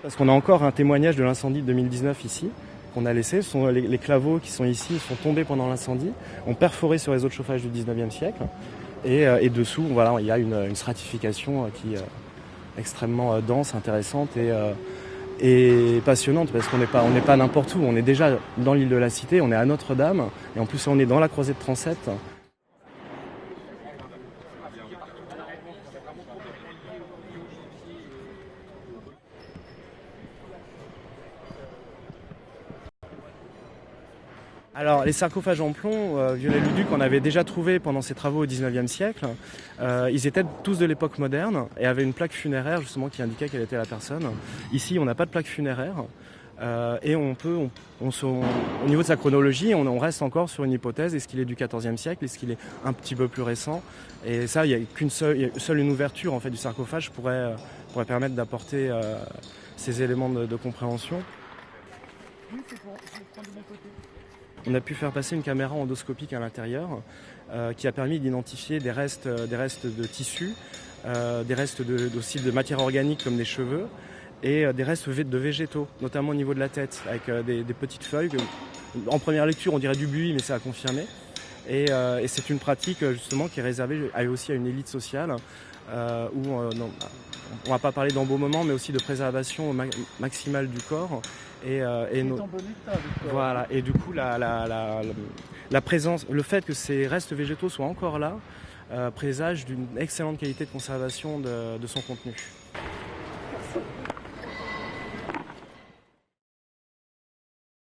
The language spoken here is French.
Parce qu'on a encore un témoignage de l'incendie de 2019 ici, qu'on a laissé. Les claveaux qui sont ici sont tombés pendant l'incendie, ont perforé ce réseau de chauffage du 19e siècle. Et dessous, voilà, il y a une stratification qui est extrêmement dense, intéressante et passionnante, parce qu'on n'est pas n'importe où. On est déjà dans l'île de la Cité, on est à Notre-Dame, et en plus on est dans la croisée de transept. Alors les sarcophages en plomb, Viollet-le-Duc en avait déjà trouvé pendant ses travaux au 19e siècle. Ils étaient tous de l'époque moderne et avaient une plaque funéraire justement qui indiquait quelle était la personne. Ici on n'a pas de plaque funéraire et au niveau de sa chronologie on reste encore sur une hypothèse. Est-ce qu'il est du 14e siècle, est-ce qu'il est un petit peu plus récent? Et ça, il y a seule une ouverture en fait du sarcophage pourrait permettre d'apporter ces éléments de compréhension. On a pu faire passer une caméra endoscopique à l'intérieur qui a permis d'identifier des restes de tissus, des restes aussi de matière organique comme des cheveux et des restes de végétaux, notamment au niveau de la tête, avec des petites feuilles. En première lecture, on dirait du buis, mais c'est à confirmer. Et c'est une pratique justement qui est réservée aussi à une élite sociale où on ne va pas parler d'embaumement, mais aussi de préservation maximale du corps. Voilà. Et du coup, la présence, le fait que ces restes végétaux soient encore là, présage d'une excellente qualité de conservation de son contenu. Merci.